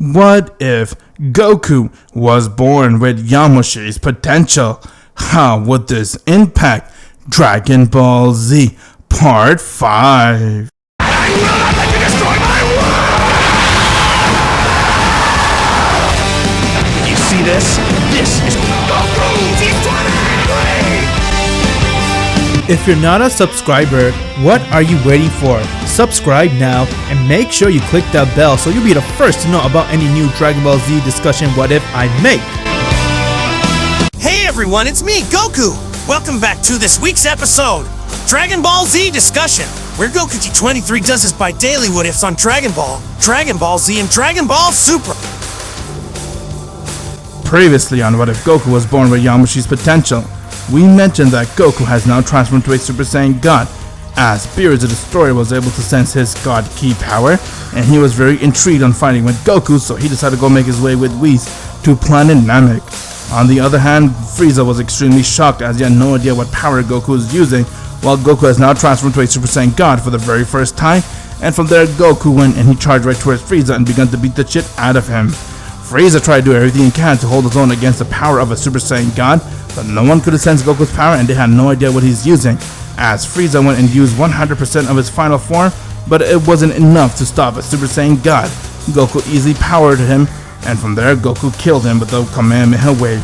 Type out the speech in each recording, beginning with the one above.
What if Goku was born with Yamoshi's potential? How would this impact Dragon Ball Z Part 5? I will not let you destroy my world! You see this? This is Goku T20! If you're not a subscriber, what are you waiting for? Subscribe now and make sure you click that bell so you'll be the first to know about any new Dragon Ball Z discussion what if I make. Hey everyone, it's me, Goku! Welcome back to this week's episode, Dragon Ball Z Discussion, where Goku G23 does his bi-daily what ifs on Dragon Ball Z, and Dragon Ball Super. Previously on What If Goku was born with Yamoshi's potential, we mentioned that Goku has now transformed into a Super Saiyan God, as Beerus the Destroyer was able to sense his God Ki power, and he was very intrigued on fighting with Goku, so he decided to go make his way with Whis to planet Namek. On the other hand, Frieza was extremely shocked as he had no idea what power Goku was using, while Goku has now transformed into a Super Saiyan God for the very first time, and from there Goku went and he charged right towards Frieza and began to beat the shit out of him. Frieza tried to do everything he can to hold his own against the power of a Super Saiyan God, but no one could have sensed Goku's power and they had no idea what he's using, as Frieza went and used 100% of his final form, but it wasn't enough to stop a Super Saiyan God. Goku easily powered him, and from there Goku killed him with the Kamehameha wave.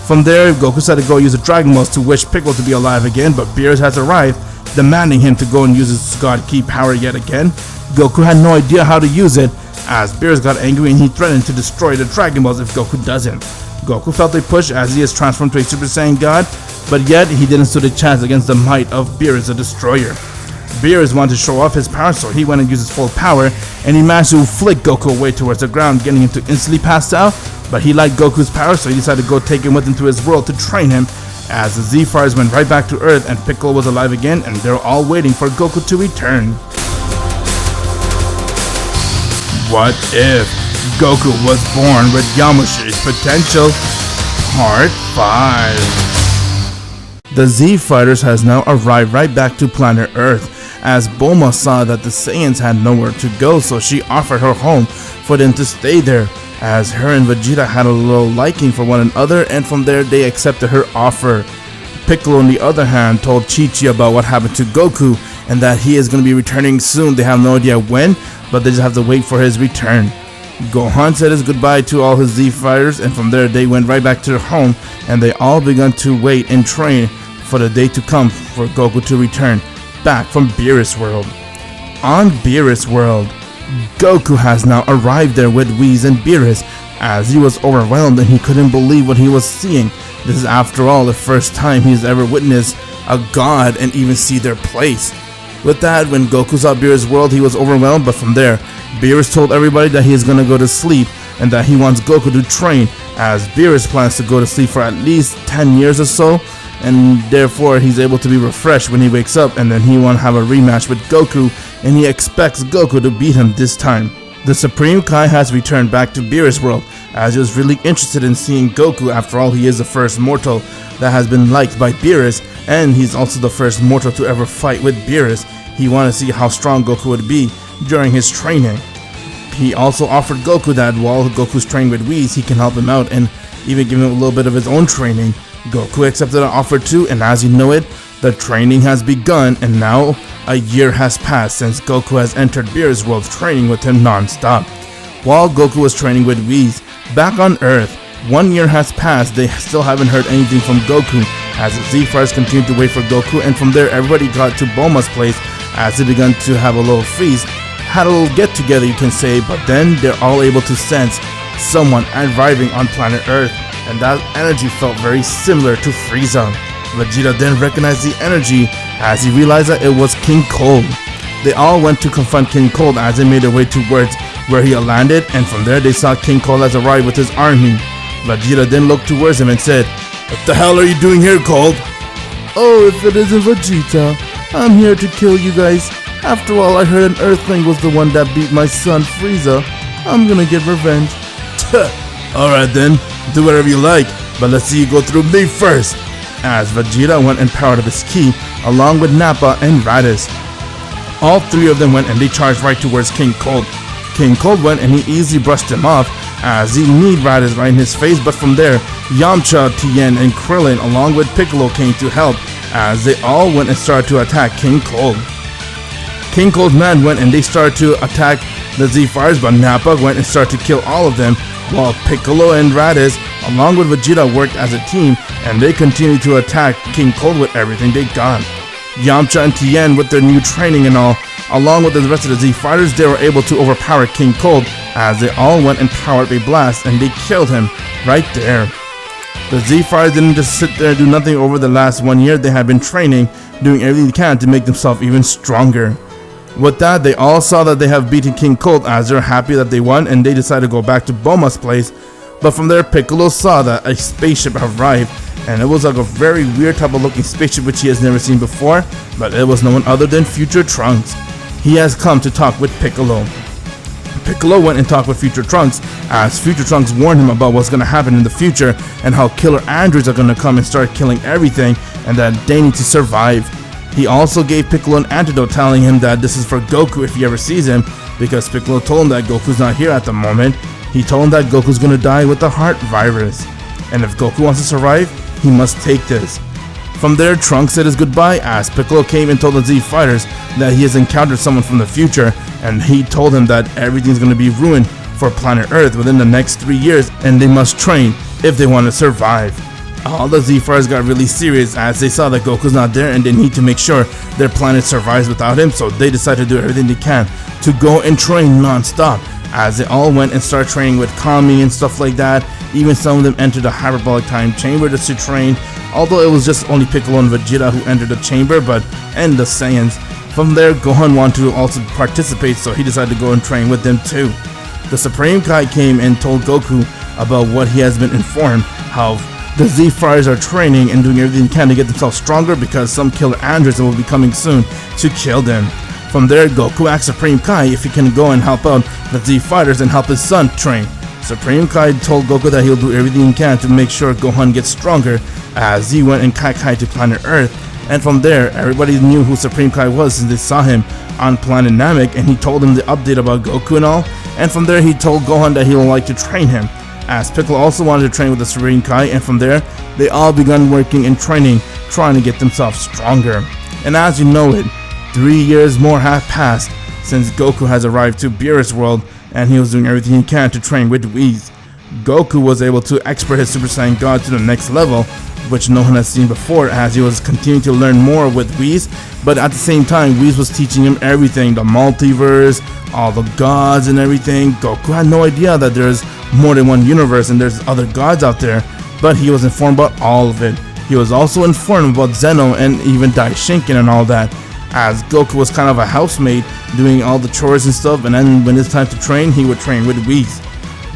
From there, Goku decided to go use the Dragon Balls to wish Piccolo to be alive again, but Beerus has arrived, demanding him to go and use his God Ki power yet again. Goku had no idea how to use it, as Beerus got angry and he threatened to destroy the Dragon Balls if Goku doesn't. Goku felt a push as he is transformed to a Super Saiyan God, but yet he didn't stand a chance against the might of Beerus the Destroyer. Beerus wanted to show off his power, so he went and used his full power, and he managed to flick Goku away towards the ground, getting him to instantly pass out, but he liked Goku's power, so he decided to go take him with him to his world to train him, as the Z-Fighters went right back to Earth and Piccolo was alive again, and they're all waiting for Goku to return. What if Goku was born with Yamoshi's potential? Part 5. The Z-Fighters has now arrived right back to planet Earth, as Bulma saw that the Saiyans had nowhere to go, so she offered her home for them to stay there, as her and Vegeta had a little liking for one another, and from there they accepted her offer. Piccolo on the other hand told Chi-Chi about what happened to Goku, and that he is going to be returning soon. They have no idea when, but they just have to wait for his return. Gohan said his goodbye to all his Z-Fighters, and from there they went right back to their home, and they all began to wait and train for the day to come for Goku to return back from Beerus World. On Beerus World, Goku has now arrived there with Whis and Beerus, as he was overwhelmed and he couldn't believe what he was seeing. This is after all the first time he's ever witnessed a god and even see their place. With that, when Goku saw Beerus World, he was overwhelmed, but from there, Beerus told everybody that he is gonna go to sleep and that he wants Goku to train, as Beerus plans to go to sleep for at least 10 years or so, and therefore he's able to be refreshed when he wakes up, and then he won't have a rematch with Goku, and he expects Goku to beat him this time. The Supreme Kai has returned back to Beerus World, as he was really interested in seeing Goku. After all, he is the first mortal that has been liked by Beerus, and he's also the first mortal to ever fight with Beerus. He wanted to see how strong Goku would be during his training. He also offered Goku that while Goku's training with Whis, he can help him out and even give him a little bit of his own training. Goku accepted the offer too, and as you know it, the training has begun, and now a year has passed since Goku has entered Beerus World, training with him non-stop. While Goku was training with Whis back on Earth, 1 year has passed. They still haven't heard anything from Goku, as the Z-Fighters continued to wait for Goku, and from there everybody got to Bulma's place as they began to have a little feast, had a little get together you can say, but then they're all able to sense someone arriving on planet Earth, and that energy felt very similar to Frieza. Vegeta then recognized the energy as he realized that it was King Cold. They all went to confront King Cold as they made their way towards where he had landed, and from there they saw King Cold has arrived with his army. Vegeta then looked towards him and said, "What the hell are you doing here, Cold?" "Oh, if it isn't Vegeta, I'm here to kill you guys. After all, I heard an Earthling was the one that beat my son Frieza. I'm gonna get revenge." "Alright then, do whatever you like, but let's see you go through me first." As Vegeta went and powered up his ki, along with Nappa and Raditz. All three of them went and they charged right towards King Cold. King Cold went and he easily brushed him off as he kneed Raditz right in his face, but from there, Yamcha, Tien, and Krillin along with Piccolo came to help as they all went and started to attack King Cold. King Cold's men went and they started to attack the Z-Fighters, but Nappa went and started to kill all of them, while Piccolo and Raditz along with Vegeta worked as a team and they continued to attack King Cold with everything they got. Yamcha and Tien with their new training and all, along with the rest of the Z-Fighters, they were able to overpower King Cold as they all went and powered a blast and they killed him right there. The Z-Fighters didn't just sit there and do nothing over the last 1 year. They had been training, doing everything they can to make themselves even stronger. With that, they all saw that they have beaten King Cold as they're happy that they won and they decided to go back to Bulma's place. But from there, Piccolo saw that a spaceship arrived and it was like a very weird type of looking spaceship which he has never seen before, but it was no one other than Future Trunks. He has come to talk with Piccolo. Piccolo went and talked with Future Trunks as Future Trunks warned him about what's going to happen in the future and how killer androids are going to come and start killing everything and that they need to survive. He also gave Piccolo an antidote telling him that this is for Goku if he ever sees him, because Piccolo told him that Goku's not here at the moment. He told him that Goku's going to die with the heart virus, and if Goku wants to survive, he must take this. From there, Trunks said his goodbye as Piccolo came and told the Z-Fighters that he has encountered someone from the future, and he told him that everything's going to be ruined for planet Earth within the next 3 years and they must train if they want to survive. All the Z-Fighters got really serious as they saw that Goku's not there and they need to make sure their planet survives without him, so they decided to do everything they can to go and train non-stop as they all went and started training with Kami and stuff like that. Even some of them entered the hyperbolic time chamber just to train, although it was just only Piccolo and Vegeta who entered the chamber, and the Saiyans. From there, Gohan wanted to also participate, so he decided to go and train with them too. The Supreme Kai came and told Goku about what he has been informed, how the Z-Fighters are training and doing everything they can to get themselves stronger because some killer androids will be coming soon to kill them. From there, Goku asked Supreme Kai if he can go and help out the Z-Fighters and help his son train. Supreme Kai told Goku that he'll do everything he can to make sure Gohan gets stronger as he went and Kai to planet Earth. And from there, everybody knew who Supreme Kai was since they saw him on planet Namek, and he told him the update about Goku and all. And from there, he told Gohan that he would like to train him, as Piccolo also wanted to train with the Supreme Kai. And from there, they all begun working and training, trying to get themselves stronger. And as you know it, 3 years more have passed since Goku has arrived to Beerus world, and he was doing everything he can to train with Whis. Goku was able to expert his Super Saiyan God to the next level, which no one has seen before, as he was continuing to learn more with Whis, but at the same time, Whis was teaching him everything, the multiverse, all the gods and everything. Goku had no idea that there's more than one universe and there's other gods out there, but he was informed about all of it. He was also informed about Zeno and even Daishinken and all that, as Goku was kind of a housemaid doing all the chores and stuff, and then when it's time to train, he would train with Whis.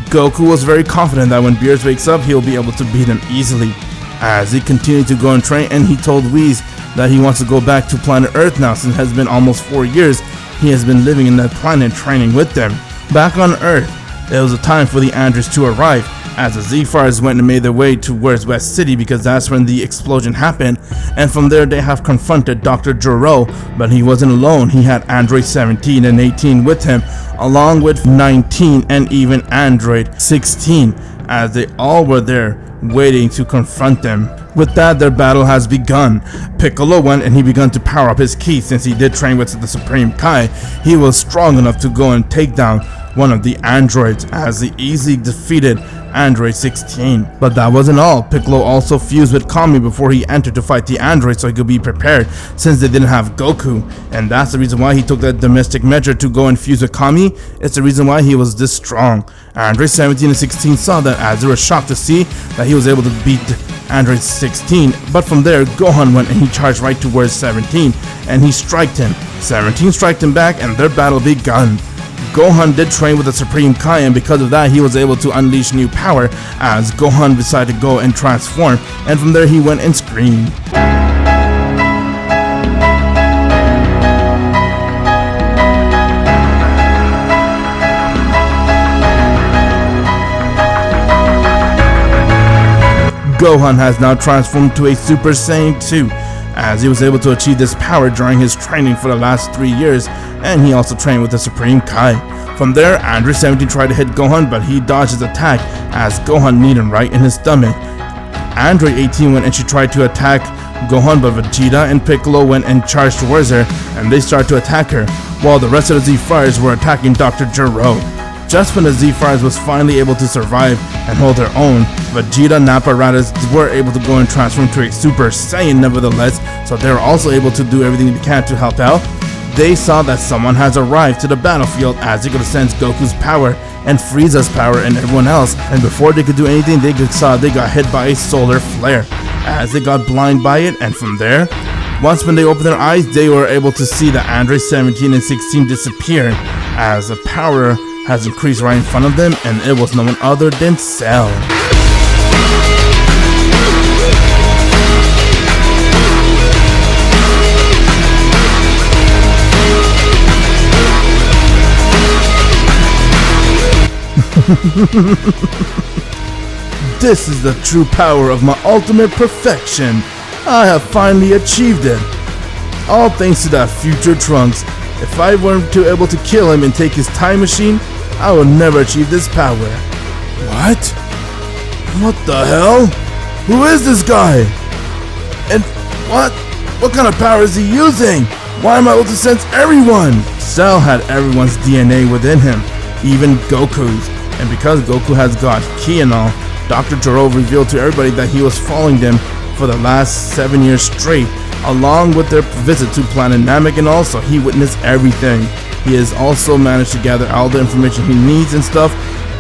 Goku was very confident that when Beerus wakes up, he'll be able to beat him easily, as he continued to go and train, and he told Whis that he wants to go back to planet Earth now since it has been almost 4 years he has been living in that planet training with them. Back on Earth, it was a time for the androids to arrive, as the Z-Fighters went and made their way towards West City because that's when the explosion happened, and from there they have confronted Dr. Joro, but he wasn't alone. He had Android 17 and 18 with him, along with 19 and even Android 16, as they all were there waiting to confront them. With that, their battle has begun. Piccolo went and he began to power up his ki since he did train with the Supreme Kai. He was strong enough to go and take down one of the androids, as he easily defeated Android 16. But that wasn't all. Piccolo also fused with Kami before he entered to fight the android so he could be prepared since they didn't have Goku, and that's the reason why he took that domestic measure to go and fuse with Kami. It's the reason why he was this strong. Android 17 and 16 saw that as they were shocked to see that he was able to beat Android 16, but from there Gohan went and he charged right towards 17 and he striked him. 17 striked him back and their battle begun. Gohan did train with the Supreme Kai, and because of that he was able to unleash new power as Gohan decided to go and transform, and from there he went and screamed. Gohan has now transformed to a Super Saiyan 2, as he was able to achieve this power during his training for the last 3 years, and he also trained with the Supreme Kai. From there, Android 17 tried to hit Gohan, but he dodged his attack as Gohan kneed him right in his stomach. Android 18 went and she tried to attack Gohan, but Vegeta and Piccolo went and charged towards her, and they started to attack her, while the rest of the Z-Fighters were attacking Dr. Gero. Just when the Z-Fighters was finally able to survive and hold their own, Vegeta and apparatus were able to go and transform to a Super Saiyan nevertheless, so they were also able to do everything they can to help out. They saw that someone has arrived to the battlefield as they could sense Goku's power and Frieza's power and everyone else, and before they could do anything, they got hit by a solar flare as they got blinded by it, and from there, once when they opened their eyes, they were able to see that Android 17 and 16 disappeared as the power has increased right in front of them, and it was no one other than Cell. This is the true power of my ultimate perfection. I have finally achieved it. All thanks to that future Trunks. If I weren't able to kill him and take his time machine, I would never achieve this power. What? What the hell? Who is this guy? And what kind of power is he using? Why am I able to sense everyone? Cell had everyone's DNA within him, even Goku's. And because Goku has got Ki and all, Dr. Gero revealed to everybody that he was following them for the last 7 years straight, along with their visit to Planet Namek, and also he witnessed everything. He has also managed to gather all the information he needs and stuff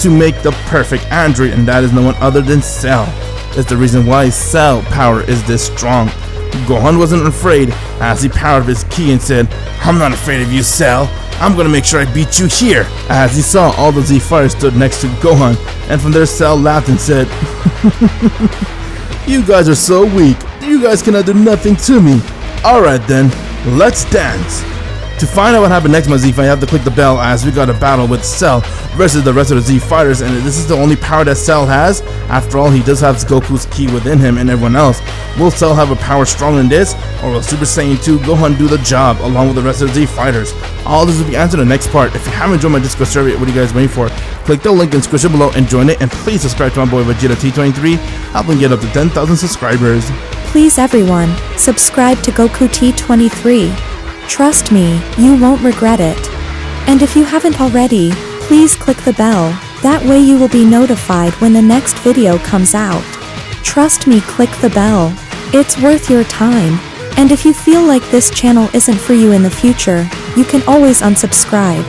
to make the perfect android, and that is no one other than Cell. That's the reason why Cell power is this strong. Gohan wasn't afraid as he powered his Ki and said, "I'm not afraid of you, Cell. I'm gonna make sure I beat you here." As he saw all the Z-Fighters stood next to Gohan, and from there Cell laughed and said, "You guys are so weak. You guys cannot do nothing to me. Alright then, let's dance." To find out what happened next, my Z-Fighter, you have to click the bell as we got a battle with Cell versus the rest of the Z-Fighters, and this is the only power that Cell has. After all, he does have Goku's Ki within him and everyone else. Will Cell have a power stronger than this, or will Super Saiyan 2 Gohan do the job along with the rest of the Z-Fighters? All this will be answered in the next part. If you haven't joined my Discord server yet, what are you guys waiting for? Click the link in the description below and join it, and please subscribe to my boy Vegeta T23, helping get up to 10,000 subscribers. Please everyone, subscribe to Goku T23. Trust me, you won't regret it. And if you haven't already, please click the bell. That way you will be notified when the next video comes out. Trust me, click the bell. It's worth your time. And if you feel like this channel isn't for you in the future, you can always unsubscribe.